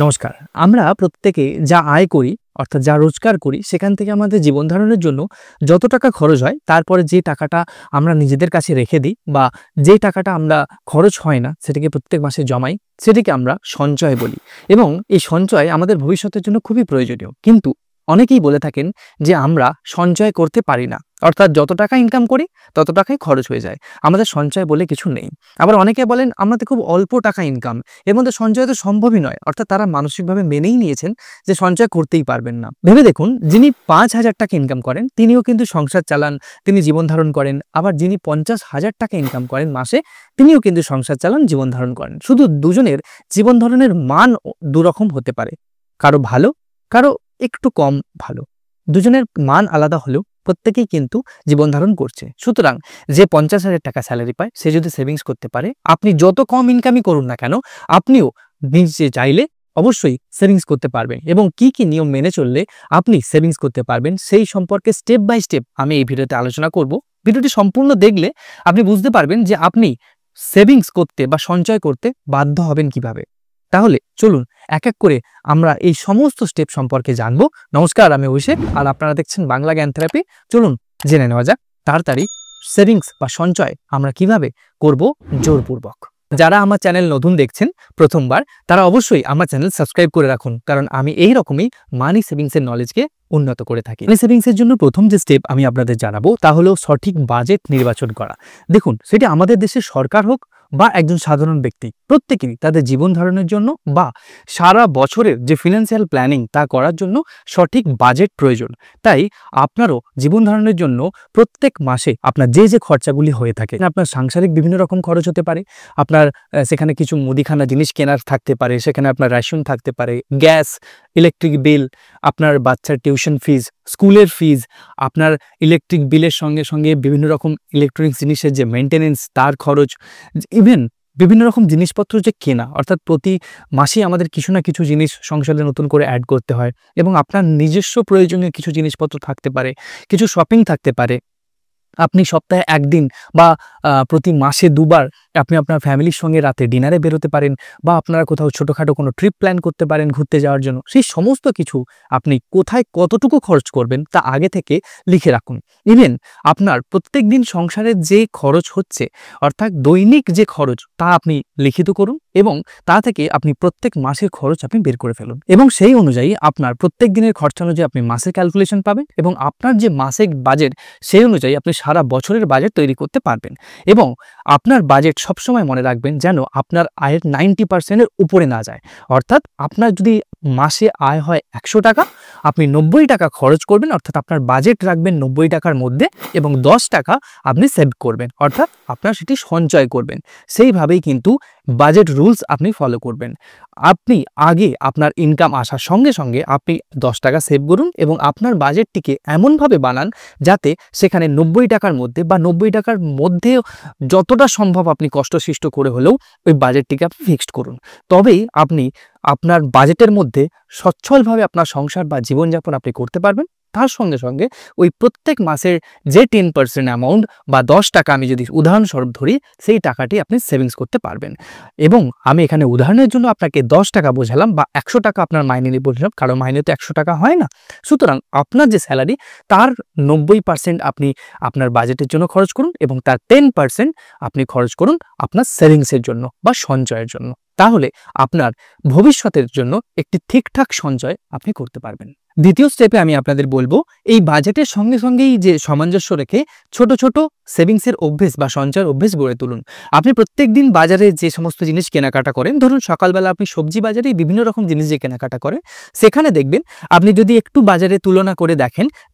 নমস্কার। আমরা প্রত্যেকে যা আয় করি অর্থাৎ যা রোজগার করি সেখান থেকে আমাদের জীবন ধারণের জন্য যত টাকা খরচ হয় তারপরে যে টাকাটা আমরা নিজেদের কাছে রেখে দিই বা যে টাকাটা আমরা খরচ হয় না সেটাকে প্রত্যেক মাসে জমাই, সেটাকে আমরা সঞ্চয় বলি। এবং এই সঞ্চয় আমাদের ভবিষ্যতের জন্য খুবই প্রয়োজনীয়। কিন্তু অনেকেই বলে থাকেন যে আমরা সঞ্চয় করতে পারি না, অর্থাৎ যত টাকা ইনকাম করি তত টাকাই খরচ হয়ে যায়, আমাদের সঞ্চয় বলে কিছু নেই। আবার অনেকে বলেন আমাদের খুব অল্প টাকা ইনকাম, এর মধ্যে সঞ্চয় তো সম্ভবই নয়, অর্থাৎ তারা মানসিকভাবে মেনেই নিয়েছেন যে সঞ্চয় করতেই পারবেন না। ভেবে দেখুন, যিনি 5,000 টাকা ইনকাম করেন তিনিও কিন্তু সংসার চালান, তিনি জীবন ধারণ করেন। আবার যিনি 50,000 টাকা ইনকাম করেন মাসে, তিনিও কিন্তু সংসার চালান, জীবন ধারণ করেন। শুধু দুজনের জীবন ধারণের মান দুরকম হতে পারে, কারো ভালো, কারো একটু কম ভালো। দুজনের মান আলাদা হলেও প্রত্যেকেই কিন্তু জীবন ধারণ করছে। সুতরাং যে 50,000 টাকা স্যালারি পায় সে যদি সেভিংস করতে পারে, আপনি যত কম ইনকামই করুন না কেন আপনিও নিজে চাইলে অবশ্যই সেভিংস করতে পারবেন। এবং কি কি নিয়ম মেনে চললে আপনি সেভিংস করতে পারবেন সেই সম্পর্কে স্টেপ বাই স্টেপ আমি এই ভিডিওতে আলোচনা করব। ভিডিওটি সম্পূর্ণ দেখলে আপনি বুঝতে পারবেন যে আপনি সেভিংস করতে বা সঞ্চয় করতে বাধ্য হবেন কিভাবে। তাহলে চলুন এক এক করে আমরা এই সমস্ত স্টেপ সম্পর্কে জানবো। নমস্কার, আমি অভিষেক আর আপনারা দেখছেন বাংলা জ্ঞান থেরাপি। চলুন জেনে নেওয়া যাক তাড়াতাড়ি সেভিংস বা সঞ্চয় আমরা কিভাবে করব জোরপূর্বক। যারা আমার চ্যানেল নতুন দেখছেন প্রথমবার, তারা অবশ্যই আমার চ্যানেল সাবস্ক্রাইব করে রাখুন, কারণ আমি এই রকমই মানি সেভিংসের নলেজকে উন্নত করে থাকি। মানি সেভিংসের জন্য প্রথম যে স্টেপ আমি আপনাদের জানাবো তা হলো সঠিক বাজেট নির্বাচন করা। দেখুন, সেটা আমাদের দেশের সরকার হোক বা একজন সাধারণ ব্যক্তি, প্রত্যেকেরই তাদের জীবন ধারণের জন্য বা সারা বছরের যে ফিনান্সিয়াল প্ল্যানিং তা করার জন্য সঠিক বাজেট প্রয়োজন। তাই আপনারও জীবন ধারণের জন্য প্রত্যেক মাসে আপনার যে যে খরচাগুলি হয়ে থাকে, আপনার সাংসারিক বিভিন্ন রকম খরচ হতে পারে, আপনার সেখানে কিছু মুদিখানা জিনিস কেনার থাকতে পারে, সেখানে আপনার রেশন থাকতে পারে, গ্যাস, ইলেকট্রিক বিল, আপনার বাচ্চার টিউশন ফিজ, স্কুলের ফিজ, আপনার ইলেকট্রিক বিলের সঙ্গে সঙ্গে বিভিন্ন রকম ইলেকট্রনিক্স জিনিসের যে মেনটেনেন্স তার খরচ, ইভেন বিভিন্ন রকম জিনিসপত্র যে কেনা, অর্থাৎ প্রতি মাসেই আমাদের কিছু না কিছু জিনিস সংসারে নতুন করে অ্যাড করতে হয়। এবং আপনার নিজস্ব প্রয়োজনীয় কিছু জিনিসপত্র থাকতে পারে, কিছু শপিং থাকতে পারে। আপনি সপ্তাহে একদিন বা প্রতি মাসে দুবার আপনি আপনার ফ্যামিলির সঙ্গে রাতে ডিনারে বেরোতে পারেন, বা আপনারা কোথাও ছোটোখাটো কোনো ট্রিপ প্ল্যান করতে পারেন ঘুরতে যাওয়ার জন্য। সেই সমস্ত কিছু আপনি কোথায় কতটুকু খরচ করবেন তা আগে থেকে লিখে রাখুন। ইভেন আপনার প্রত্যেক দিন সংসারের যে খরচ হচ্ছে, অর্থাৎ দৈনিক যে খরচ, তা আপনি লিখিত করুন এবং তা থেকে আপনি প্রত্যেক মাসের খরচ আপনি বের করে ফেলুন। এবং সেই অনুযায়ী আপনার প্রত্যেক দিনের খরচা অনুযায়ী আপনি মাসের ক্যালকুলেশন পাবেন এবং আপনার যে মাসিক বাজেট সেই অনুযায়ী আপনি সারা বছরের বাজেট তৈরি করতে পারবেন। এবং আপনার বাজেট সবসময় মনে রাখবেন যেন আপনার আয়ের 90%-এর উপরে না যায়। অর্থাৎ আপনার যদি মাসে আয় হয় 100 টাকা, আপনি 90 টাকা খরচ করবেন, অর্থাৎ আপনার বাজেট রাখবেন 90 টাকার মধ্যে এবং 10 টাকা আপনি সেভ করবেন, অর্থাৎ আপনার সেটি সঞ্চয় করবেন। সেইভাবেই কিন্তু বাজেট রুলস আপনি ফলো করবেন। আপনি আগে আপনার ইনকাম আসার সঙ্গে সঙ্গে আপনি 10 টাকা সেভ করুন এবং আপনার বাজেটটিকে এমনভাবে বানান যাতে সেখানে 90 টাকার মধ্যে বা 90 টাকার মধ্যেও যতটা সম্ভব আপনি কষ্টসৃষ্ট করে হলেও ওই বাজেটটিকে আপনি ফিক্সড করুন। তবেই আপনি আপনার বাজেটের মধ্যে সচ্ছলভাবে আপনার সংসার বা জীবনযাপন আপনি করতে পারবেন। তার সঙ্গে সঙ্গে ওই প্রত্যেক মাসের যে 10% অ্যামাউন্ট বা 10 টাকা আমি যদি উদাহরণস্বরূপ ধরি, সেই টাকাটি আপনি সেভিংস করতে পারবেন। এবং আমি এখানে উদাহরণের জন্য আপনাকে 10 টাকা বোঝালাম বা 100 টাকা আপনার মাইনে নিয়ে বোঝালাম, কারণ মাইনে তো 100 টাকা হয় না। সুতরাং আপনার যে স্যালারি তার 90% আপনি আপনার বাজেটের জন্য খরচ করুন এবং তার 10% আপনি খরচ করুন আপনার সেভিংসের জন্য বা সঞ্চয়ের জন্য। তাহলে আপনার ভবিষ্যতের জন্য একটি ঠিকঠাক সঞ্চয় আপনি করতে পারবেন। দ্বিতীয় স্টেপে আমি আপনাদের বলবো, এই বাজেটের সঙ্গে সঙ্গেই যে সামঞ্জস্য রেখে ছোট ছোট সেভিংসের অভ্যেস বা সঞ্চয়ের অভ্যেস গড়ে তুলুন। আপনি প্রত্যেক দিন বাজারে যে সমস্ত জিনিস কেনাকাটা করেন, ধরুন সকালবেলা আপনি সবজি বাজারে বিভিন্ন রকম জিনিস যে কেনাকাটা করেন, সেখানে দেখবেন আপনি যদি একটু বাজারে তুলনা করে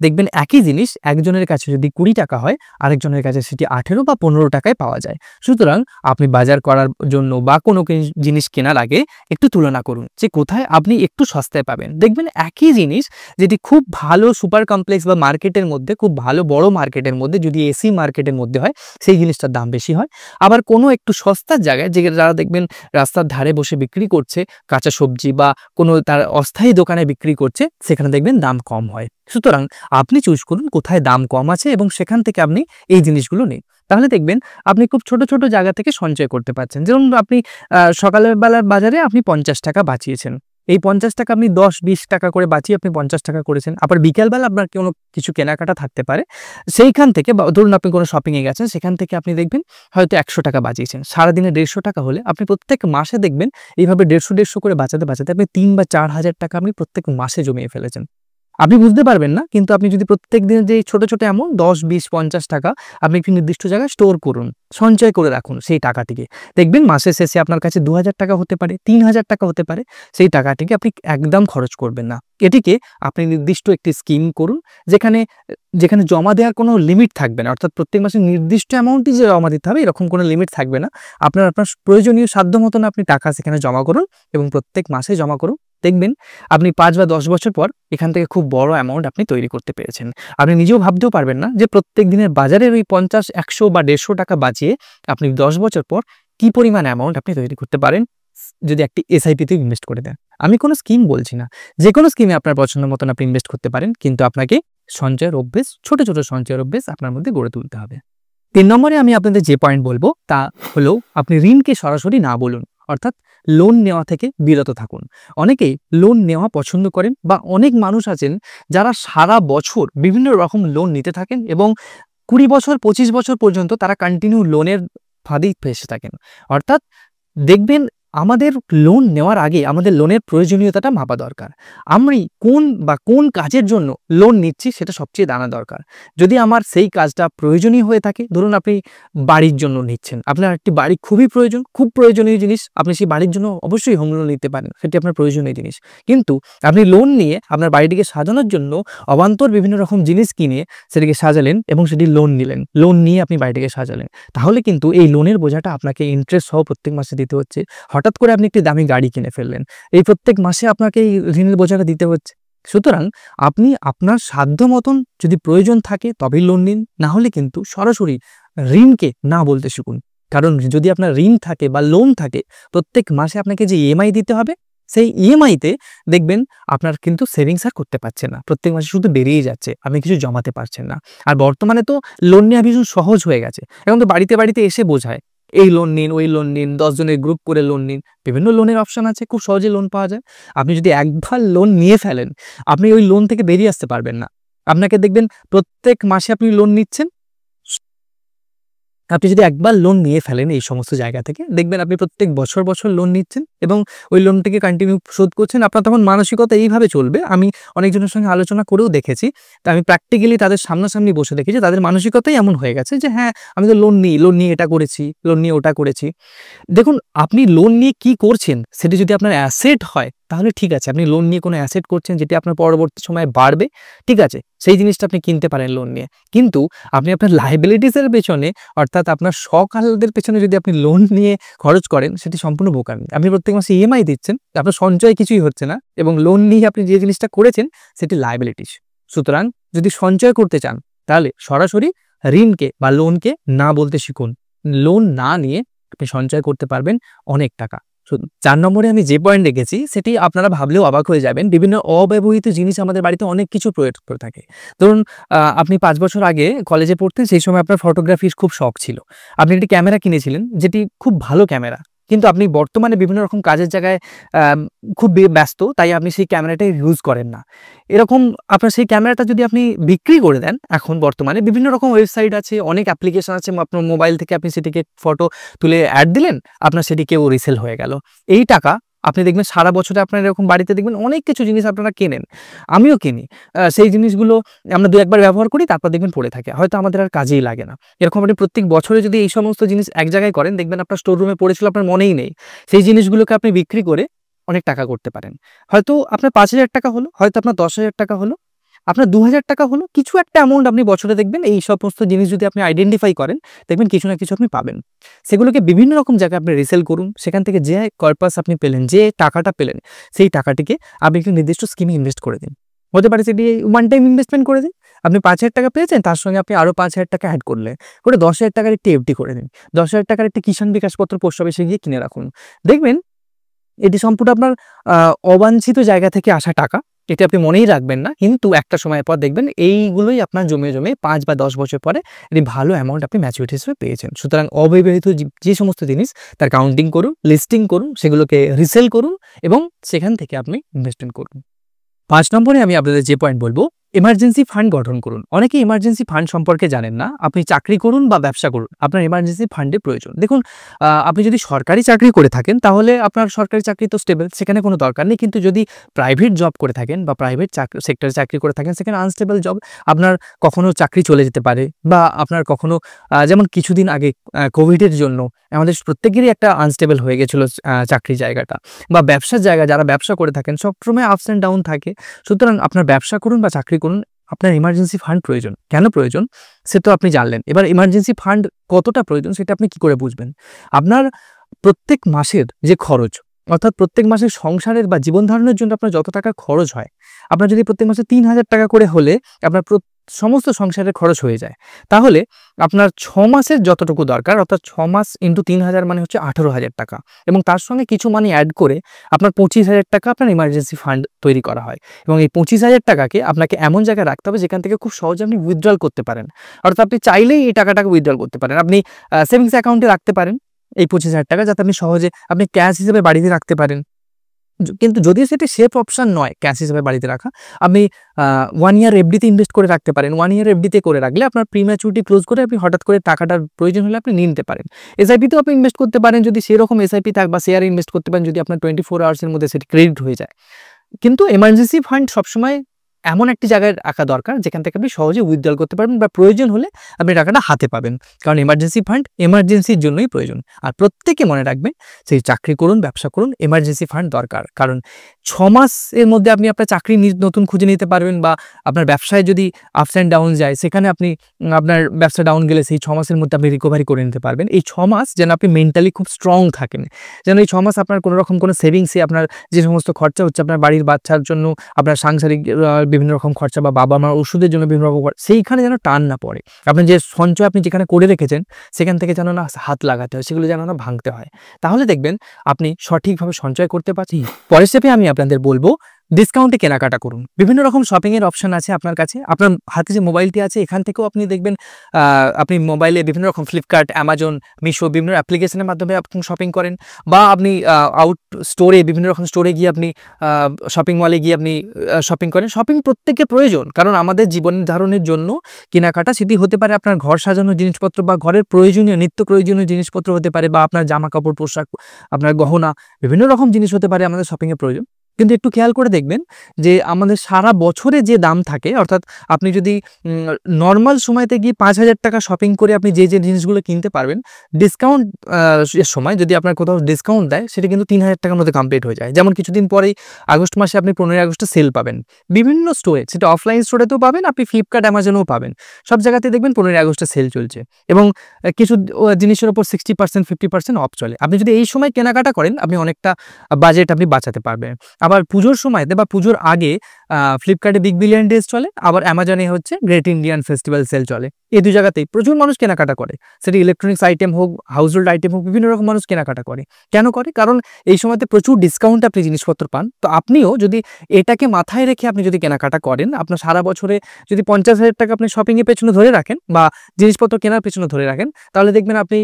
দেখবেন একই জিনিস একজনের কাছে যদি 20 টাকা হয়, আরেকজনের কাছে সেটি 18 বা 15 টাকায় পাওয়া যায়। সুতরাং আপনি বাজার করার জন্য বা কোনো জিনিস কেনার আগে একটু তুলনা করুন যে কোথায় আপনি একটু সস্তায় পাবেন। দেখবেন একই জিনিস যেটি খুব ভালো সুপার কমপ্লেক্স বা মার্কেটের মধ্যে, খুব ভালো বড় মার্কেটের মধ্যে, যদি এসি মার্কেটের মধ্যে হয় সেই জিনিসটার দাম বেশি হয়। আবার কোনো একটু সস্তার জায়গায় যে যারা দেখবেন রাস্তার ধারে বসে বিক্রি করছে কাঁচা সবজি বা কোনো তার অস্থায়ী দোকানে বিক্রি করছে, সেখানে দেখবেন দাম কম হয়। সুতরাং আপনি চুজ করুন কোথায় দাম কম আছে এবং সেখান থেকে আপনি এই জিনিসগুলো নিন। তাহলে দেখবেন আপনি খুব ছোট ছোট জায়গা থেকে সঞ্চয় করতে পারছেন। যেমন আপনি সকালবেলার বাজারে আপনি 50 টাকা বাঁচিয়েছেন, এই 50 টাকা আপনি 10-20 টাকা করে বাঁচিয়ে আপনি 50 টাকা করেছেন। আবার বিকেলবেলা আপনার কোনো কিছু কেনাকাটা থাকতে পারে, সেইখান থেকে বা ধরুন আপনি কোনো শপিংয়ে গেছেন, সেখান থেকে আপনি দেখবেন হয়তো 100 টাকা বাঁচিয়েছেন। সারাদিনে 150 টাকা হলে আপনি প্রত্যেক মাসে দেখবেন এইভাবে 150 করে বাঁচাতে বাঁচাতে আপনি 3 বা 4 হাজার টাকা আপনি প্রত্যেক মাসে জমিয়ে ফেলেছেন। আপনি বুঝতে পারবেন না, কিন্তু আপনি যদি প্রত্যেক দিনের যে ছোট ছোট অ্যামাউন্ট 10, 20, 50 টাকা আপনি একটি নির্দিষ্ট জায়গায় স্টোর করুন, সঞ্চয় করে রাখুন সেই টাকাটিকে। দেখবেন মাসের শেষে আপনার কাছে 2000 টাকা হতে পারে, 3000 টাকা হতে পারে। সেই টাকাটিকে আপনি একদম খরচ করবেন না। এটিকে আপনি নির্দিষ্ট একটি স্কিম করুন, যেখানে যেখানে জমা দেওয়ার কোনো লিমিট থাকবে না, অর্থাৎ প্রত্যেক মাসে নির্দিষ্ট অ্যামাউন্টই যে জমা দিতে হবে এরকম কোনো লিমিট থাকবে না। আপনার প্রয়োজনীয় সাধ্য মতন আপনি টাকা সেখানে জমা করুন এবং প্রত্যেক মাসে জমা করুন। দেখবেন আপনি 5 বা 10 বছর পর এখান থেকে খুব বড় অ্যামাউন্ট আপনি তৈরি করতে পেরেছেন। আপনি নিজেও ভাবতেও পারবেন না যে প্রত্যেক দিনের বাজারের ওই 50, 100 বা 150 টাকা বাঁচিয়ে আপনি 10 বছর পর কি পরিমাণ অ্যামাউন্ট আপনি তৈরি করতে পারেন যদি একটি এসআইপিতে ইনভেস্ট করে দেন। আমি কোনো স্কিম বলছি না, যে কোনো স্কিমে আপনার পছন্দ মতন আপনি ইনভেস্ট করতে পারেন, কিন্তু আপনাকে সঞ্চয়ের অভ্যেস, ছোট ছোট সঞ্চয়ের অভ্যেস আপনার মধ্যে গড়ে তুলতে হবে। 3 নম্বরে আমি আপনাদের যে পয়েন্ট বলবো তা হলো আপনি ঋণকে সরাসরি না বলুন, অর্থাৎ লোন নেওয়া থেকে বিরত থাকুন। অনেকেই লোন নেওয়া পছন্দ করেন বা অনেক মানুষ আছেন যারা সারা বছর বিভিন্ন রকম লোন নিতে থাকেন এবং 20 বছর 25 বছর পর্যন্ত তারা কন্টিনিউ লোনের ফাঁদেই ফেঁসে থাকেন। অর্থাৎ দেখবেন আমাদের লোন নেওয়ার আগে আমাদের লোনের প্রয়োজনীয়তাটা মাপা দরকার। আমি কোন কাজের জন্য লোন নিচ্ছি সেটা সবচেয়ে জানা দরকার। যদি আমার সেই কাজটা প্রয়োজনীয় হয়ে থাকে, ধরুন আপনি বাড়ির জন্য নিচ্ছেন, আপনার একটি বাড়ি খুবই প্রয়োজন, খুব প্রয়োজনীয় জিনিস, আপনি সেই বাড়ির জন্য অবশ্যই হোম লোন নিতে পারেন, সেটি আপনার প্রয়োজনীয় জিনিস। কিন্তু আপনি লোন নিয়ে আপনার বাড়িটিকে সাজানোর জন্য অবান্তর বিভিন্ন রকম জিনিস কিনে সেটিকে সাজালেন এবং সেটি লোন নিলেন, লোন নিয়ে আপনি বাড়িটিকে সাজালেন, তাহলে কিন্তু এই লোনের বোঝাটা আপনাকে ইন্টারেস্ট সহ প্রত্যেক মাসে দিতে হচ্ছে। হঠাৎ করে আপনি একটি দামি গাড়ি কিনে ফেললেন, এই প্রত্যেক মাসে আপনাকে এই ঋণের বোঝাটা দিতে হচ্ছে। সুতরাং আপনি আপনার সাধ্য মতন যদি প্রয়োজন থাকে তবেই লোন নিন, না হলে কিন্তু সরাসরি ঋণকে না বলতে শিখুন। কারণ যদি আপনার ঋণ থাকে বা লোন থাকে, প্রত্যেক মাসে আপনাকে যে ইএমআই দিতে হবে, সেই ইএমআইতে দেখবেন আপনার কিন্তু সেভিংস আর করতে পারছেন না, প্রত্যেক মাসে শুধু বেরিয়ে যাচ্ছে, আপনি কিছু জমাতে পারছেন না। আর বর্তমানে তো লোন নেওয়া ভীষণ সহজ হয়ে গেছে, এখন তো বাড়িতে বাড়িতে এসে বোঝায় এই লোন নিন, ওই লোন নিন, 10 জনের গ্রুপ করে লোন নিন, বিভিন্ন লোনের অপশন আছে, খুব সহজে লোন পাওয়া যায়। আপনি যদি একবার লোন নিয়ে ফেলেন, আপনি ওই লোন থেকে বেরিয়ে আসতে পারবেন না। আপনাকে দেখবেন প্রত্যেক মাসে আপনি লোন নিচ্ছেন, আপনি যদি একবার লোন নিয়ে ফেলেন এই সমস্ত জায়গা থেকে, দেখবেন আপনি প্রত্যেক বছর বছর লোন নিচ্ছেন এবং ওই লোনটিকে কন্টিনিউ শোধ করছেন। আপনার তখন মানসিকতা এইভাবে চলবে, আমি অনেকজনের সঙ্গে আলোচনা করেও দেখেছি, তা আমি প্র্যাকটিক্যালি তাদের সামনাসামনি বসে দেখেছি, তাদের মানসিকতাই এমন হয়ে গেছে যে হ্যাঁ আমি তো লোন নিয়ে এটা করেছি, লোন নিয়ে ওটা করেছি। দেখুন আপনি লোন নিয়ে কি করছেন সেটি যদি আপনার অ্যাসেট হয় তাহলে ঠিক আছে, আপনি লোন নিয়ে কোনো অ্যাসেট করছেন যেটি আপনার পরবর্তী সময়ে বাড়বে, ঠিক আছে, সেই জিনিসটা আপনি কিনতে পারেন লোন নিয়ে। কিন্তু আপনি আপনার লায়াবিলিটিসের পেছনে, অর্থাৎ আপনার শখ আহ্লাদের পেছনে যদি আপনি লোন নিয়ে খরচ করেন, সেটি সম্পূর্ণ বোকামি। আপনি প্রত্যেক মাসে ইএমআই দিচ্ছেন, আপনার সঞ্চয় কিছুই হচ্ছে না এবং লোন নিয়ে আপনি যে জিনিসটা করেছেন সেটি লায়াবিলিটিস। সুতরাং যদি সঞ্চয় করতে চান তাহলে সরাসরি ঋণকে বা লোনকে না বলতে শিখুন। লোন না নিয়ে আপনি সঞ্চয় করতে পারবেন অনেক টাকা। 4 নম্বরে আমি যে পয়েন্ট রেখেছি সেটি আপনারা ভাবলেও অবাক হয়ে যাবেন। বিভিন্ন অব্যবহৃত জিনিস আমাদের বাড়িতে অনেক কিছু প্রয়োগ করে থাকে। ধরুন আপনি 5 বছর আগে কলেজে পড়তেন, সেই সময় আপনার ফটোগ্রাফির খুব শখ ছিল। আপনি একটি ক্যামেরা কিনেছিলেন যেটি খুব ভালো ক্যামেরা, কিন্তু আপনি বর্তমানে বিভিন্ন রকম কাজের জায়গায় খুব ব্যস্ত, তাই আপনি সেই ক্যামেরাটাই ইউজ করেন না। এরকম আপনার সেই ক্যামেরাটা যদি আপনি বিক্রি করে দেন, এখন বর্তমানে বিভিন্ন রকম ওয়েবসাইট আছে, অনেক অ্যাপ্লিকেশন আছে, আপনার মোবাইল থেকে আপনি সেটিকে ফটো তুলে অ্যাড দিলেন, আপনার সেটিকেও রিসেল হয়ে গেল। এই টাকা আপনি দেখবেন সারা বছরে আপনার এরকম বাড়িতে দেখবেন অনেক কিছু জিনিস আপনারা কেনেন, আমিও কিনি, সেই জিনিসগুলো আমরা 2-1 বার ব্যবহার করি, তারপর দেখবেন পড়ে থাকে, হয়তো আমাদের আর কাজেই লাগে না। এরকম আপনি প্রত্যেক বছরে যদি এই সমস্ত জিনিস এক জায়গায় করেন, দেখবেন আপনার স্টোর রুমে পড়েছিল, আপনার মনেই নেই। সেই জিনিসগুলোকে আপনি বিক্রি করে অনেক টাকা করতে পারেন। হয়তো আপনার 5,000 টাকা হলো, হয়তো আপনার 10,000 টাকা হলো, আপনার 2,000 টাকা হলো, কিছু একটা অ্যামাউন্ট আপনি বছরে দেখবেন এই সমস্ত জিনিস যদি আপনি আইডেন্টিফাই করেন, দেখবেন কিছু না কিছু আপনি পাবেন। সেগুলোকে বিভিন্ন রকম জায়গায় আপনি রিসেল করুন, সেখান থেকে যে কর্পাস আপনি পেলেন, যে টাকাটা পেলেন, সেই টাকাটিকে আপনি একটি নির্দিষ্ট স্কিমে ইনভেস্ট করে দিন। হতে পারে সেটি ওয়ান টাইম ইনভেস্টমেন্ট করে দিন। আপনি 5,000 টাকা পেয়েছেন, তার সঙ্গে আপনি আরও 5,000 টাকা অ্যাড করলেন, করে 10,000 টাকার একটি এফডি করে দিন। 10,000 টাকার একটি কিষাণ বিকাশ পত্র পোস্ট অফিসে গিয়ে কিনে রাখুন। দেখবেন এটি সম্পূর্ণ আপনার অবাঞ্ছিত জায়গা থেকে আসা টাকা, এটা আপনি মনেই রাখবেন না, কিন্তু একটা সময়ের পর দেখবেন এইগুলোই আপনার জমে জমে 5 বা 10 বছর পরে একটি ভালো অ্যামাউন্ট আপনি ম্যাচুরিটি হিসেবে পেয়েছেন। সুতরাং অব্যবহৃত যে সমস্ত জিনিস তার কাউন্টিং করুন, লিস্টিং করুন, সেগুলোকে রিসেল করুন এবং সেখান থেকে আপনি ইনভেস্টমেন্ট করুন। 5 নম্বরে আমি আপনাদের যে পয়েন্ট বলবো, এমার্জেন্সি ফান্ড গঠন করুন। অনেকে এমার্জেন্সি ফান্ড সম্পর্কে জানেন না। আপনি চাকরি করুন বা ব্যবসা করুন, আপনার এমার্জেন্সি ফান্ডের প্রয়োজন। দেখুন, আপনি যদি সরকারি চাকরি করে থাকেন তাহলে আপনার সরকারি চাকরি তো স্টেবল, সেখানে কোনো দরকার নেই। কিন্তু যদি প্রাইভেট জব করে থাকেন বা প্রাইভেট সেক্টরে চাকরি করে থাকেন, সেখানে আনস্টেবল জব, আপনার কখনো চাকরি চলে যেতে পারে বা আপনার কখনো যেমন কিছুদিন আগে কোভিডের জন্য আমাদের প্রত্যেকেরই একটা আনস্টেবল হয়ে গেছিলো চাকরির জায়গাটা বা ব্যবসার জায়গা। যারা ব্যবসা করে থাকেন সবসময় আপস অ্যান্ড ডাউন থাকে। সুতরাং আপনার ব্যবসা করুন বা চাকরি করুন, আপনার ইমার্জেন্সি ফান্ড প্রয়োজন। কেন প্রয়োজন সে তো আপনি জানলেন। এবার ইমার্জেন্সি ফান্ড কতটা প্রয়োজন সেটা আপনি কি করে বুঝবেন? আপনার প্রত্যেক মাসের যে খরচ, অর্থাৎ প্রত্যেক মাসের সংসারের বা জীবন ধারণের জন্য আপনার যত টাকা খরচ হয়, আপনার যদি প্রত্যেক মাসে 3,000 টাকা করে হলে আপনার সমস্ত সংসারের খরচ হয়ে যায়, তাহলে আপনার 6 মাসের যতটুকু দরকার, অর্থাৎ 6 মাস ইন্টু 3,000 মানে হচ্ছে 18,000 টাকা, এবং তার সঙ্গে কিছু মানি অ্যাড করে আপনার 25,000 টাকা আপনার ইমার্জেন্সি ফান্ড তৈরি করা হয়। এবং এই 25,000 টাকাকে আপনাকে এমন জায়গায় রাখতে হবে যেখান থেকে খুব সহজে আপনি উইথড্রল করতে পারেন। অর্থাৎ আপনি চাইলেই এই টাকাটাকে উইথড্রল করতে পারেন। আপনি সেভিংস অ্যাকাউন্টে রাখতে পারেন এই 25,000 টাকা, যাতে আপনি সহজে আপনি ক্যাশ হিসেবে বাড়িতে রাখতে পারেন। কিন্তু যদিও সেটি সেফ অপশন নয় ক্যাশ হিসেবে বাড়িতে রাখা, আপনি 1 ইয়ার এফডিতে ইনভেস্ট করে রাখতে পারেন। 1 ইয়ার এফডিতে করে রাখলে আপনার প্রিম্যাচুরিটি ক্লোজ করে আপনি হঠাৎ করে টাকাটার প্রয়োজন হলে আপনি নিতে পারেন। এসআইপিতেও আপনি ইনভেস্ট করতে পারেন যদি সেরকম এসআইপি থাকে, বা শেয়ারে ইনভেস্ট করতে পারেন যদি আপনার 24 আওয়ার্সের মধ্যে সেটি ক্রেডিট হয়ে যায়। কিন্তু এমার্জেন্সি ফান্ড সবসময় এমন একটি জায়গায় রাখা দরকার যেখান থেকে আপনি সহজে উইথড্রল করতে পারবেন বা প্রয়োজন হলে আপনি টাকাটা হাতে পাবেন। কারণ এমার্জেন্সি ফান্ড এমার্জেন্সির জন্যই প্রয়োজন। আর প্রত্যেকে মনে রাখবেন, সেই চাকরি করুন, ব্যবসা করুন, এমার্জেন্সি ফান্ড দরকার। কারণ 6 মাসের মধ্যে আপনি আপনার চাকরি নতুন খুঁজে নিতে পারবেন, বা আপনার ব্যবসায় যদি আপস অ্যান্ড ডাউন যায়, সেখানে আপনি আপনার ব্যবসা ডাউন গেলে সেই 6 মাসের মধ্যে আপনি রিকভারি করে নিতে পারবেন। এই 6 মাস যেন আপনি মেন্টালি খুব স্ট্রং থাকেন, যেন এই 6 মাস আপনার কোনো রকম কোনো সেভিংসে আপনার যে সমস্ত খরচা হচ্ছে, আপনার বাড়ির বাচ্চার জন্য, আপনার সাংসারিক বিভিন্ন রকম খরচা বা বাবা মার ওষুধের জন্য বিভিন্ন রকম, সেইখানে যেন টান না পড়ে। আপনি যে সঞ্চয় আপনি যেখানে করে রেখেছেন সেখান থেকে যেন না হাত লাগাতে হয়, সেগুলো যেন না ভাঙতে হয়। তাহলে দেখবেন আপনি সঠিকভাবে সঞ্চয় করতে পারছেন। পরের স্টেপে আমি আপনাদের বলবো, ডিসকাউন্টে কেনাকাটা করুন। বিভিন্ন রকম শপিংয়ের অপশন আছে আপনার কাছে। আপনার হাতে যে মোবাইলটি আছে এখান থেকেও আপনি দেখবেন আপনি মোবাইলে বিভিন্ন রকম ফ্লিপকার্ট, অ্যামাজন, মিশো বিভিন্ন অ্যাপ্লিকেশনের মাধ্যমে আপনি শপিং করেন, বা আপনি আউট স্টোরে বিভিন্ন রকম স্টোরে গিয়ে আপনি শপিং মলে গিয়ে আপনি শপিং করেন। শপিং প্রত্যেকের প্রয়োজন, কারণ আমাদের জীবন ধারণের জন্য কেনাকাটা সেটি হতে পারে আপনার ঘর সাজানোর জিনিসপত্র বা ঘরের প্রয়োজনীয় নিত্য প্রয়োজনীয় জিনিসপত্র হতে পারে, বা আপনার জামা কাপড়, পোশাক, আপনার গহনা, বিভিন্ন রকম জিনিস হতে পারে আমাদের শপিংয়ের প্রয়োজন। কিন্তু একটু খেয়াল করে দেখবেন যে আমাদের সারা বছরে যে দাম থাকে, অর্থাৎ আপনি যদি নর্মাল সময়তে গিয়ে 5,000 টাকা শপিং করে আপনি যে জিনিসগুলো কিনতে পারবেন, ডিসকাউন্ট এর সময় যদি আপনার কোথাও ডিসকাউন্ট দেয়, সেটা কিন্তু 3,000 টাকার মধ্যে কমপ্লিট হয়ে যায়। যেমন কিছুদিন পরেই আগস্ট মাসে আপনি 15 আগস্টে সেল পাবেন বিভিন্ন স্টোরে, সেটা অফলাইন স্টোরেতেও পাবেন, আপনি ফ্লিপকার্ট, অ্যামাজনেও পাবেন। সব জায়গাতে দেখবেন 15 আগস্টে সেল চলছে, এবং কিছু জিনিসের উপর 60% 50% অফ চলে। আপনি যদি এই সময় কেনাকাটা করেন, আপনি অনেকটা বাজেট আপনি বাঁচাতে পারবেন। আবার পুজোর সময়তে বা পুজোর আগে ফ্লিপকার্টে বিগ বিলিয়ন ডেজ চলে, আবার অ্যামাজনে হচ্ছে গ্রেট ইন্ডিয়ান ফেস্টিভ্যাল সেল চলে। এই দুই জায়গাতেই প্রচুর মানুষ কেনাকাটা করে, সেটি ইলেকট্রনিক্স আইটেম হোক, হাউসহোল্ড আইটেম হোক, বিভিন্ন রকম মানুষ কেনাকাটা করে। কেন করে? কারণ এই সময়তে প্রচুর ডিসকাউন্টে আপনি জিনিসপত্র পান। তো আপনিও যদি এটাকে মাথায় রেখে আপনি যদি কেনাকাটা করেন, আপনার সারা বছরে যদি 50,000 টাকা আপনি শপিংয়ের পেছনে ধরে রাখেন বা জিনিসপত্র কেনার পেছনে ধরে রাখেন, তাহলে দেখবেন আপনি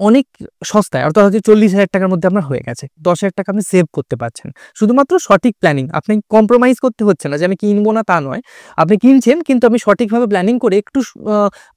অনেক সস্তায়, অর্থাৎ হচ্ছে 40,000 টাকার মধ্যে আপনার হয়ে গেছে। 10,000 টাকা আপনি সেভ করতে পারছেন। শুধুমাত্র সঠিক প্ল্যানিং, আপনি কম্প্রোমাইজ করতে হচ্ছে না যে আমি কিনবো না তা নয়, আপনি কিনছেন কিন্তু আপনি সঠিকভাবে প্ল্যানিং করে একটু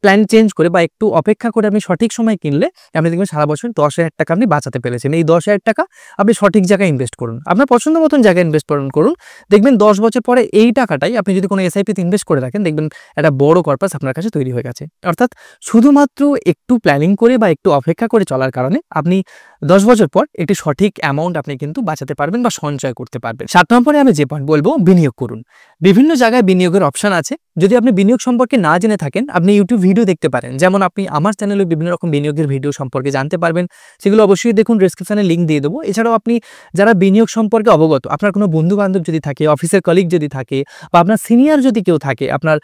প্ল্যান চেঞ্জ করে বা একটু অপেক্ষা করে আপনি সঠিক সময় কিনলে আপনি দেখবেন সারা বছর 10,000 টাকা আপনি বাঁচাতে পেরেছেন। এই 10,000 টাকা আপনি সঠিক জায়গায় ইনভেস্ট করুন, আপনার পছন্দ মতন জায়গায় ইনভেস্ট করুন। দেখবেন 10 বছর পরে এই টাকাটাই আপনি যদি কোনো এসআইপিতে ইনভেস্ট করে রাখেন, দেখবেন একটা বড় কর্পাস আপনার কাছে তৈরি হয়ে গেছে। অর্থাৎ শুধুমাত্র একটু প্ল্যানিং করে বা একটু অপেক্ষা করে চলার কারণে আপনি 10 বছর পর একটি সঠিক অ্যামাউন্ট আপনি কিন্তু বাঁচাতে পারবেন বা সঞ্চয় করতে পারবেন। 7 নম্বরে আমি যে পয়েন্ট বলবো, বিনিয়োগ করুন। বিভিন্ন জায়গায় বিনিয়োগের অপশন আছে। যদি আপনি বিনিয়োগ সম্পর্কে না জেনে থাকেন, আপনি ইউটিউব ভিডিও দেখতে পারেন। যেমন আপনি আমার চ্যানেলে বিভিন্ন রকম বিনিয়োগের ভিডিও সম্পর্কে জানতে পারবেন, সেগুলো অবশ্যই দেখুন, ডেসক্রিপশনে লিঙ্ক দিয়ে দেবো। এছাড়াও আপনি যারা বিনিয়োগ সম্পর্কে অবগত, আপনার কোনো বন্ধু বান্ধব যদি থাকে, অফিসের কলিগ যদি থাকে, বা আপনার সিনিয়র যদি কেউ থাকে, আপনার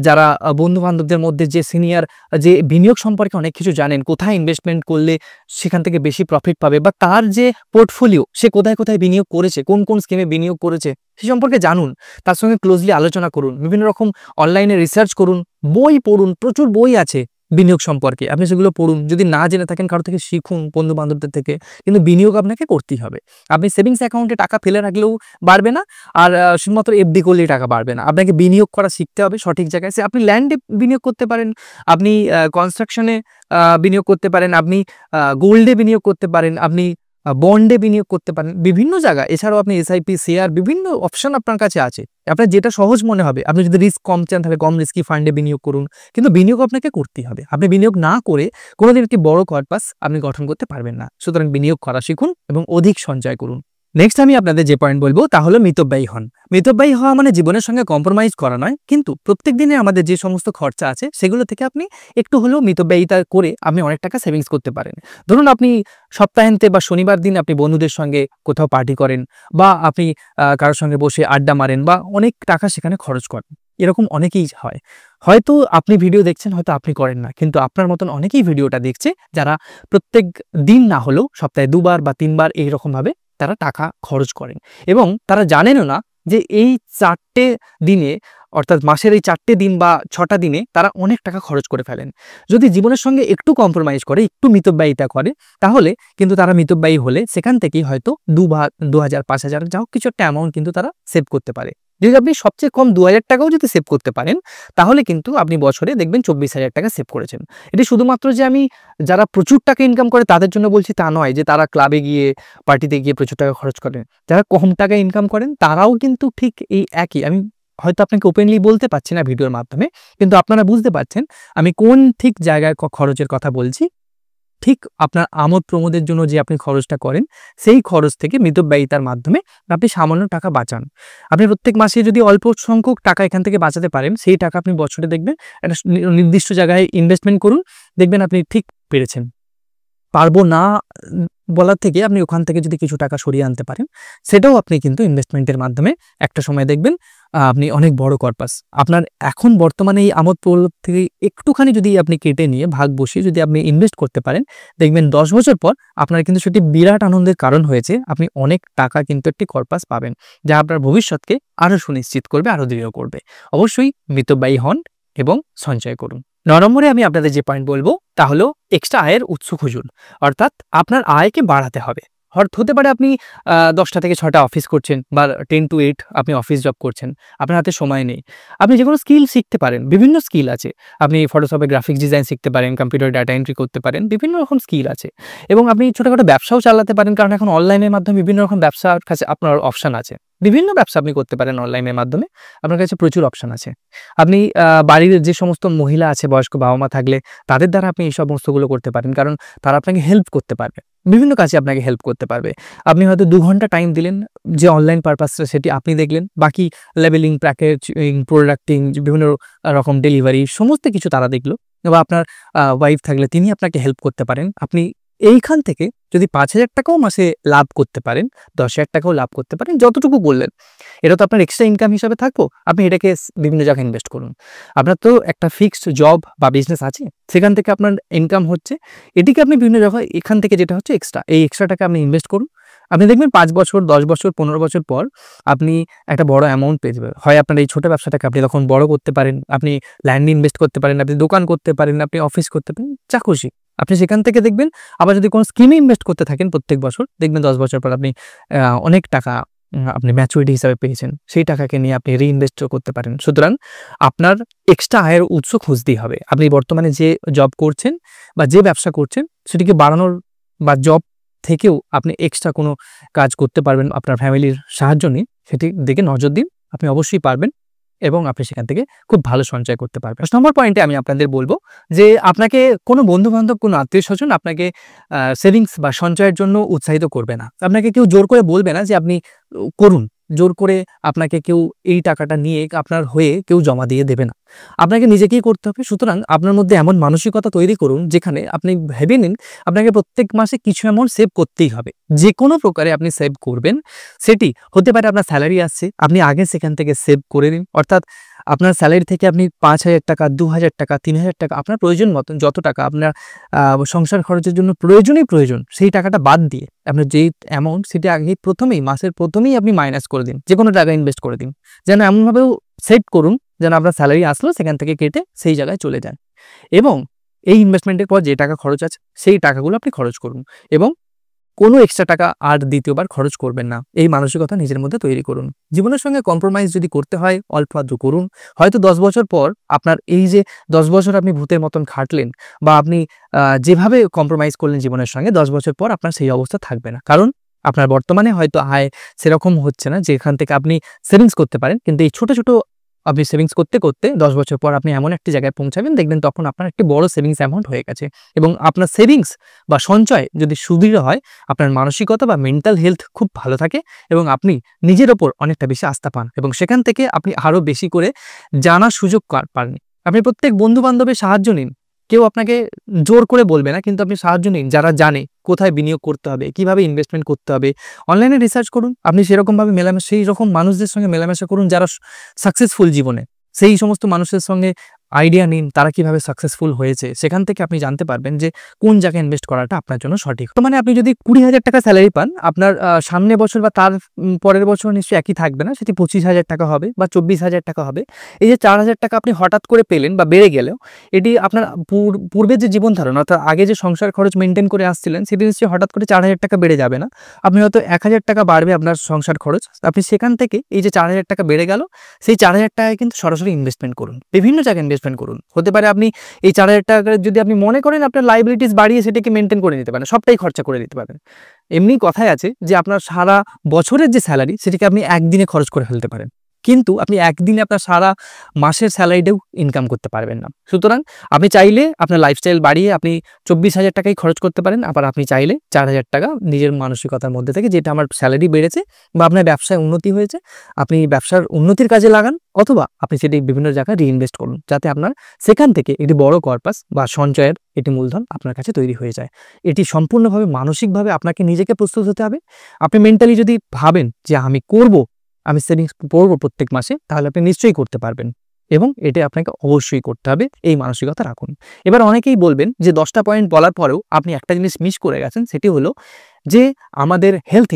যারা বন্ধু বান্ধবদের মধ্যে যে সিনিয়র, যে বিনিয়োগ সম্পর্কে অনেক কিছু জানেন, কোথায় ইনভেস্টমেন্ট ইনভেস্টমেন্ট করলে সেখান থেকে বেশি প্রফিট পাবে, বা তার যে পোর্টফোলিও সে কোথায় কোথায় বিনিয়োগ করেছে, কোন কোন স্কিমে বিনিয়োগ করেছে সে সম্পর্কে জানুন, তার সঙ্গে ক্লোজলি আলোচনা করুন, বিভিন্ন রকম অনলাইনে রিসার্চ করুন, বই পড়ুন, প্রচুর বই আছে বিনিয়োগ সম্পর্কে, আপনি সেগুলো পড়ুন। যদি না জেনে থাকেন কারো থেকে শিখুন, বন্ধু বান্ধবদের থেকে। কিন্তু বিনিয়োগ আপনাকে করতেই হবে। আপনি সেভিংস অ্যাকাউন্টে টাকা ফেলে রাখলেও বাড়বে না, আর শুধুমাত্র এফডি করলেই টাকা বাড়বে না। আপনাকে বিনিয়োগ করা শিখতে হবে সঠিক জায়গায়। সে আপনি ল্যান্ডে বিনিয়োগ করতে পারেন, আপনি কনস্ট্রাকশনে বিনিয়োগ করতে পারেন, আপনি গোল্ডে বিনিয়োগ করতে পারেন, আপনি বন্ডে বিনিয়োগ করতে পারেন, বিভিন্ন জায়গায়। এছাড়াও আপনি এসআইপি, শেয়ার, বিভিন্ন অপশন আপনার কাছে আছে। আপনার যেটা সহজ মনে হবে, আপনি যদি রিস্ক কম চান তাহলে কম রিস্কি ফান্ডে বিনিয়োগ করুন, কিন্তু বিনিয়োগ আপনাকে করতেই হবে। আপনি বিনিয়োগ না করে কোনোদিন একটি বড় কর্পাস আপনি গঠন করতে পারবেন না। সুতরাং বিনিয়োগ করা শিখুন এবং অধিক সঞ্চয় করুন। নেক্সট আমি আপনাদের যে পয়েন্ট বলবো তা হলো মিতব্যয়ী হন। মিতব্যয়ী হওয়া মানে জীবনের সঙ্গে কম্প্রোমাইজ করা নয়, কিন্তু প্রত্যেক দিনে আমাদের যে সমস্ত খরচা আছে সেগুলো থেকে আপনি একটু হলেও মিতব্যয়িতা করে আপনি অনেক টাকা সেভিংস করতে পারেন। ধরুন আপনি সপ্তাহান্তে বা শনিবার দিন আপনি বন্ধুদের সঙ্গে কোথাও পার্টি করেন, বা আপনি কারোর সঙ্গে বসে আড্ডা মারেন, বা অনেক টাকা সেখানে খরচ করেন। এরকম অনেকেই হয়। হয়তো আপনি ভিডিও দেখছেন, হয়তো আপনি করেন না, কিন্তু আপনার মতন অনেকেই ভিডিওটা দেখছে যারা প্রত্যেক দিন না হলেও সপ্তাহে 2 বার বা 3 বার এইরকমভাবে তারা টাকা খরচ করেন, এবং তারা জানেনও না যে এই 4টে দিনে, অর্থাৎ মাসের এই 4টে দিন বা 6টা দিনে তারা অনেক টাকা খরচ করে ফেলেন। যদি জীবনের সঙ্গে একটু কম্প্রোমাইজ করে, একটু মিতব্যয়িতা করে, তাহলে কিন্তু তারা মিতব্যয়ী হলে সেখান থেকেই হয়তো 2,000, 5,000 যা হোক কিছু একটা অ্যামাউন্ট কিন্তু তারা সেভ করতে পারে। যদি আপনি সবচেয়ে কম 2,000 টাকাও যদি সেভ করতে পারেন, তাহলে কিন্তু আপনি বছরে দেখবেন 24,000 টাকা সেভ করেছেন। এটি শুধুমাত্র যে আমি যারা প্রচুর টাকা ইনকাম করে তাদের জন্য বলছি তা নয়, যে তারা ক্লাবে গিয়ে পার্টিতে গিয়ে প্রচুর টাকা খরচ করেন। যারা কম টাকা ইনকাম করেন তারাও কিন্তু ঠিক এই একই। আমি হয়তো আপনাকে ওপেনলি বলতে পারছি না ভিডিওর মাধ্যমে, কিন্তু আপনারা বুঝতে পারছেন আমি কোন ঠিক জায়গায় খরচের কথা বলছি। ঠিক আপনার আমোদ প্রমোদের জন্য যে আপনি খরচটা করেন, সেই খরচ থেকে মিতব্যয়িতার মাধ্যমে আপনি সামান্য টাকা বাঁচান। আপনি প্রত্যেক মাসে যদি অল্প সংখ্যক টাকা এখান থেকে বাঁচাতে পারেন, সেই টাকা আপনি বছরে দেখবেন একটা নির্দিষ্ট জায়গায় ইনভেস্টমেন্ট করুন, দেখবেন আপনি ঠিক পেরেছেন। পারবো না বলার থেকে আপনি ওখান থেকে যদি কিছু টাকা সরিয়ে আনতে পারেন, সেটাও আপনি কিন্তু ইনভেস্টমেন্টের মাধ্যমে একটা সময় দেখবেন আপনি অনেক বড় কর্পাস আপনার এখন বর্তমানে এই আমোদ প্রলোভ থেকে একটুখানি যদি আপনি কেটে নিয়ে ভাগ বসিয়ে যদি আপনি ইনভেস্ট করতে পারেন, দেখবেন 10 বছর পর আপনার কিন্তু সেটি বিরাট আনন্দের কারণ হয়েছে। আপনি অনেক টাকা কিন্তু একটি কর্পাস পাবেন, যা আপনার ভবিষ্যৎকে আরো সুনিশ্চিত করবে, আরো দৃঢ় করবে। অবশ্যই মিতব্যয়ী হন এবং সঞ্চয় করুন। 9 নম্বরে আমি আপনাদের যে পয়েন্ট বলবো তা হলো এক্সট্রা আয়ের উৎস খুঁজুন। অর্থাৎ আপনার আয়কে বাড়াতে হবে। হতে পারে আপনি 10টা থেকে 6টা অফিস করছেন, বা 10 to 8 আপনি অফিস জব করছেন, আপনার হাতে সময় নেই। আপনি যে কোনো স্কিল শিখতে পারেন, বিভিন্ন স্কিল আছে। আপনি ফটোশপে গ্রাফিক্স ডিজাইন শিখতে পারেন, কম্পিউটার ডাটা এন্ট্রি করতে পারেন, বিভিন্ন রকম স্কিল আছে। এবং আপনি ছোটখাটো ব্যবসাও চালাতে পারেন, কারণ এখন অনলাইনের মাধ্যমে বিভিন্ন রকম ব্যবসার কাছে আপনার অপশন আছে। বিভিন্ন ব্যবসা আপনি করতে পারেন অনলাইনের মাধ্যমে, আপনার কাছে প্রচুর অপশন আছে। আপনি বাড়ির যে সমস্ত মহিলা আছে, বয়স্ক বাবা মা থাকলে তাদের দ্বারা আপনি এই সমস্তগুলো করতে পারেন, কারণ তারা আপনাকে হেল্প করতে পারবে, বিভিন্ন কাজে আপনাকে হেল্প করতে পারবে। আপনি হয়তো 2 ঘন্টা টাইম দিলেন যে অনলাইন পারপাসটা, সেটি আপনি দেখলেন, বাকি লেবেলিং, প্যাকেজিং, প্রোডাক্টিং, বিভিন্ন রকম ডেলিভারি সমস্ত কিছু তারা দেখলো। বা আপনার ওয়াইফ থাকলে তিনি আপনাকে হেল্প করতে পারেন। আপনি এইখান থেকে যদি 5,000 টাকাও মাসে লাভ করতে পারেন, 10,000 টাকাও লাভ করতে পারেন, যতটুকু বললেন, এটা তো আপনার এক্সট্রা ইনকাম হিসাবে থাকবো। আপনি এটাকে বিভিন্ন জায়গায় ইনভেস্ট করুন। আপনার তো একটা ফিক্সড জব বা বিজনেস আছে, সেখান থেকে আপনার ইনকাম হচ্ছে, এটিকে আপনি বিভিন্ন জায়গায় এখান থেকে যেটা হচ্ছে এক্সট্রা, এই এক্সট্রা টাকা আপনি ইনভেস্ট করুন। আপনি দেখবেন 5 বছর, 10 বছর, 15 বছর পর আপনি একটা বড় অ্যামাউন্ট পেয়ে যাবেন। হয় আপনার এই ছোট ব্যবসাটাকে আপনি তখন বড় করতে পারেন, আপনি ল্যান্ড ইনভেস্ট করতে পারেন, আপনি দোকান করতে পারেন, আপনি অফিস করতে পারেন, যা খুশি আপনি সেখান থেকে দেখবেন। আবার যদি কোনো স্কিমে ইনভেস্ট করতে থাকেন প্রত্যেক বছর, দেখবেন 10 বছর পর আপনি অনেক টাকা আপনি ম্যাচুরিটি হিসাবে পেয়েছেন, সেই টাকাকে নিয়ে আপনি রিইনভেস্টও করতে পারেন। সুতরাং আপনার এক্সট্রা আয়ের উৎস খুঁজতেই হবে। আপনি বর্তমানে যে জব করছেন বা যে ব্যবসা করছেন, সেটিকে বাড়ানোর বা জব থেকেও আপনি এক্সট্রা কোনো কাজ করতে পারবেন আপনার ফ্যামিলির সাহায্য নিয়ে, সেটি দিকে নজর দিন, আপনি অবশ্যই পারবেন এবং আপনি সেখান থেকে খুব ভালো সঞ্চয় করতে পারবেন। 10 নম্বর পয়েন্টে আমি আপনাদের বলবো যে আপনাকে কোনো বন্ধু-বান্ধব, কোনো আত্মীয়-স্বজন আপনাকে সেভিংস বা সঞ্চয়ের জন্য উৎসাহিত করবে না। আপনাকে কেউ জোর করে বলবে না যে আপনি করুন। জোর করে আপনাকে কেউ এই টাকাটা নিয়ে আপনার হয়ে কেউ জমা দিয়ে দেবে না। আপনাকে নিজেকেই করতে হবে। সুতরাং আপনার মধ্যে এমন মানসিকতা তৈরি করুন যেখানে আপনি ভেবে নিন আপনাকে প্রত্যেক মাসে কিছু অ্যামাউন্ট সেভ করতেই হবে। যে কোনো প্রকারে আপনি সেভ করবেন, সেটি হতে পারে আপনার স্যালারি আসছে, আপনি আগে সেখান থেকে সেভ করে নিন। অর্থাৎ আপনার স্যালারি থেকে আপনি ৫,০০০ টাকা, ২,০০০ টাকা, ৩,০০০ টাকা আপনার প্রয়োজন মতন যত টাকা আপনার সংসার খরচের জন্য প্রয়োজন সেই টাকাটা বাদ দিয়ে আপনার যেই অ্যামাউন্ট সেটি আগেই মাসের প্রথমেই আপনি মাইনাস করে দিন। যেকোনো টাকা ইনভেস্ট করে দিন। যেন এমনভাবেও সেট করুন যেন আপনার স্যালারি আসলো সেখান থেকে কেটে সেই জায়গায় চলে যান। এবং এই ইনভেস্টমেন্টের পর যে টাকা খরচ আছে সেই টাকাগুলো আপনি খরচ করুন এবং কোনো এক্সট্রা টাকা আর দ্বিতীয়বার খরচ করবেন না। এই মানসিকতা নিজের মধ্যে তৈরি করুন। জীবনের সঙ্গে কম্প্রোমাইজ যদি করতে হয় অল্প আধটু করুন। হয়তো ১০ বছর পর আপনার এই যে ১০ বছর আপনি ভূতের মতন খাটলেন বা আপনি যেভাবে কম্প্রোমাইজ করলেন জীবনের সঙ্গে ১০ বছর পর আপনার সেই অবস্থা থাকবে না। কারণ আপনার বর্তমানে হয়তো আয় সেরকম হচ্ছে না যেখান থেকে আপনি সেভিংস করতে পারেন। কিন্তু এই ছোট আপনি সেভিংস করতে ১০ বছর পর আপনি এমন একটি জায়গায় পৌঁছাবেন, দেখবেন তখন আপনার একটি বড় সেভিংস অ্যামাউন্ট হয়ে গেছে। এবং আপনার সেভিংস বা সঞ্চয় যদি সুদৃঢ় হয়, আপনার মানসিকতা বা মেন্টাল হেলথ খুব ভালো থাকে এবং আপনি নিজের ওপর অনেকটা বেশি আস্থা পান এবং সেখান থেকে আপনি আরও বেশি করে জানার সুযোগ পান। আপনি প্রত্যেক বন্ধু-বান্ধবের সাহায্য নিন। কেউ আপনাকে জোর করে বলবে না, কিন্তু আপনি সাহায্য নিন যারা জানে কোথায় বিনিয়োগ করতে হবে, কিভাবে ইনভেস্টমেন্ট করতে হবে। অনলাইনে রিসার্চ করুন। আপনি সেরকমভাবে সেই রকম মানুষদের সঙ্গে মেলামেশা করুন যারা সাকসেসফুল জীবনে। সেই সমস্ত মানুষের সঙ্গে আইডিয়া নিন তারা কিভাবে সাকসেসফুল হয়েছে। সেখান থেকে আপনি জানতে পারবেন যে কোন জায়গায় ইনভেস্ট করাটা আপনার জন্য সঠিক। তো মানে আপনি যদি ২০,০০০ টাকা স্যালারি পান, আপনার সামনের বছর বা তার পরের বছর নিশ্চয়ই একই থাকবে না, সেটি ২৫,০০০ টাকা হবে বা ২৪,০০০ টাকা হবে। এই যে ৪,০০০ টাকা আপনি হঠাৎ করে পেলেন বা বেড়ে গেলেও, এটি আপনার পূর্বের যে জীবন ধারণ অর্থাৎ আগে যে সংসার খরচ মেনটেন করে আসছিলেন সেটি নিশ্চয়ই হঠাৎ করে ৪,০০০ টাকা বেড়ে যাবে না। আপনি হয়তো ১,০০০ টাকা বাড়বে আপনার সংসার খরচ। আপনি সেখান থেকে এই যে ৪,০০০ টাকা বেড়ে গেল, সেই ৪,০০০ টাকায় কিন্তু সরাসরি ইনভেস্টমেন্ট করুন। বিভিন্ন জায়গায় ইনভেস্টমেন্ট করুন। হতে পারে আপনি এই ৪,০০০ টাকা যদি আপনি মনে করেন আপনার লায়াবিলিটিস বাড়িয়ে সেটাকে মেনটেন করে নিতে পারেন, সবটাই খরচা করে দিতে পারেন। এমনি কথায় আছে যে আপনার সারা বছরের যে স্যালারি সেটাকে আপনি একদিনে খরচ করে ফেলতে পারেন, কিন্তু আপনি একদিনে আপনার সারা মাসের স্যালারিটাও ইনকাম করতে পারবেন না। সুতরাং আপনি চাইলে আপনার লাইফস্টাইল বাড়িয়ে আপনি ২৪,০০০ টাকাই খরচ করতে পারেন, আবার আপনি চাইলে ৪,০০০ টাকা নিজের মানসিকতার মধ্যে থেকে যেটা আমার স্যালারি বেড়েছে বা আপনার ব্যবসায় উন্নতি হয়েছে আপনি ব্যবসার উন্নতির কাজে লাগান, অথবা আপনি সেটি বিভিন্ন জায়গায় রিইনভেস্ট করুন, যাতে আপনার সেখান থেকে একটি বড় কর্পাস বা সঞ্চয়ের এটি মূলধন আপনার কাছে তৈরি হয়ে যায়। এটি সম্পূর্ণভাবে মানসিকভাবে আপনাকে নিজেকে প্রস্তুত হতে হবে। আপনি মেন্টালি যদি ভাবেন যে আমি সেভিংস করবো প্রত্যেক মাসে, তাহলে আপনি নিশ্চয়ই করতে পারবেন এবং এটা আপনাকে অবশ্যই করতে হবে। এই মানসিকতা রাখুন। এবার অনেকেই বলবেন যে ১০টা পয়েন্ট বলার পরেও আপনি একটা জিনিস মিস করে গেছেন, সেটি হলো যে আমাদের হেলথ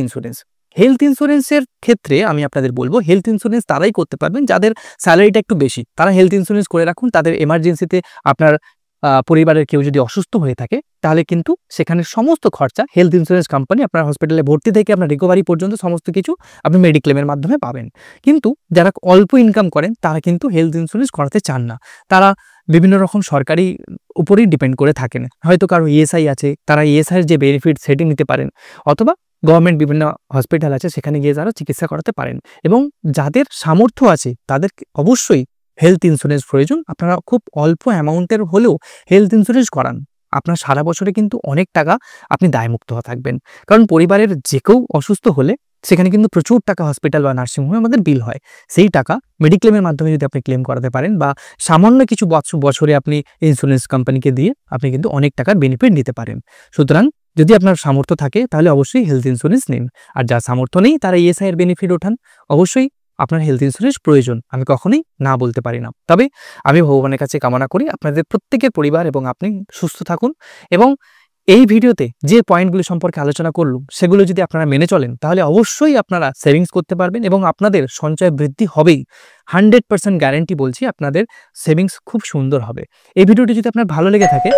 ইন্স্যুরেন্সের ক্ষেত্রে আমি আপনাদের বলবো হেলথ ইন্স্যুরেন্স তারাই করতে পারবেন যাদের স্যালারিটা একটু বেশি। তারা হেলথ ইন্স্যুরেন্স করে রাখুন। তাদের এমার্জেন্সিতে আপনার পরিবারের কেউ যদি অসুস্থ হয়ে থাকে, তাহলে কিন্তু সেখানে সমস্ত খরচা হেলথ ইন্স্যুরেন্স কোম্পানি আপনার হসপিটালে ভর্তি থেকে আপনার রিকভারি পর্যন্ত সমস্ত কিছু আপনি মেডিক্লেমের মাধ্যমে পাবেন। কিন্তু যারা অল্প ইনকাম করেন তারা কিন্তু হেলথ ইন্স্যুরেন্স করাতে চান না। তারা বিভিন্ন রকম সরকারি উপরেই ডিপেন্ড করে থাকেন। হয়তো কারো ইএসআই আছে, তারা ইএসআইয়ের যে বেনিফিট সেটি নিতে পারেন, অথবা গভর্নমেন্ট বিভিন্ন হসপিটাল আছে সেখানে গিয়ে তারা চিকিৎসা করাতে পারেন। এবং যাদের সামর্থ্য আছে তাদের অবশ্যই হেলথ ইন্স্যুরেন্স প্রয়োজন। আপনারা খুব অল্প অ্যামাউন্টের হলেও হেলথ ইন্স্যুরেন্স করান। আপনার সারা বছরে কিন্তু অনেক টাকা আপনি দায়মুক্ত থাকবেন। কারণ পরিবারের যে কেউ অসুস্থ হলে সেখানে কিন্তু প্রচুর টাকা হসপিটাল বা নার্সিংহোমে আমাদের বিল হয়। সেই টাকা মেডিক্লেমের মাধ্যমে যদি আপনি ক্লেম করাতে পারেন বা সামান্য কিছু বছরে আপনি ইন্স্যুরেন্স কোম্পানিকে দিয়ে আপনি কিন্তু অনেক টাকার বেনিফিট নিতে পারেন। সুতরাং যদি আপনার সামর্থ্য থাকে তাহলে অবশ্যই হেলথ ইন্স্যুরেন্স নিন। আর যার সামর্থ্য নেই তারা ইএসআই এর বেনিফিট ওঠান। অবশ্যই আপনার হেলথ ইন্স্যুরেন্স প্রয়োজন, আমি কখনোই না বলতে পারি না। তবে আমি ভগবানের কাছে কামনা করি আপনাদের প্রত্যেকের পরিবার এবং আপনি সুস্থ থাকুন। এবং এই ভিডিওতে যে পয়েন্টগুলো সম্পর্কে আলোচনা করলাম সেগুলো যদি আপনারা মেনে চলেন তাহলে অবশ্যই আপনারা সেভিংস করতে পারবেন এবং আপনাদের সঞ্চয় বৃদ্ধি হবেই। 100% গ্যারেন্টি বলছি, আপনাদের সেভিংস খুব সুন্দর হবে। এই ভিডিওটি যদি আপনার ভালো লেগে থাকে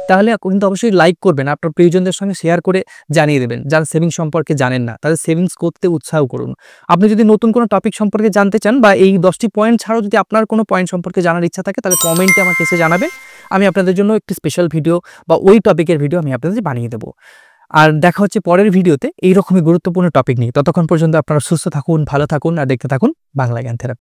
তাহলে কিন্তু অবশ্যই লাইক করবেন, আপনার প্রিয়জনদের সঙ্গে শেয়ার করে জানিয়ে দেবেন। যারা সেভিংস সম্পর্কে জানেন না তাদের সেভিংস করতে উৎসাহ করুন। আপনি যদি নতুন কোনো টপিক সম্পর্কে জানতে চান বা এই 10টি পয়েন্ট ছাড়াও যদি আপনার কোনো পয়েন্ট সম্পর্কে জানার ইচ্ছা থাকে তাহলে কমেন্টে আমাকে এসে জানাবেন। আমি আপনাদের জন্য একটি স্পেশাল ভিডিও বা ওই টপিকের ভিডিও আমি আপনাদের বানিয়ে দেবো। আর দেখা হচ্ছে পরের ভিডিওতে এইরকমই গুরুত্বপূর্ণ টপিক নিয়ে। ততক্ষণ পর্যন্ত আপনারা সুস্থ থাকুন, ভালো থাকুন আর দেখতে থাকুন বাংলা জ্ঞান থেরাপি।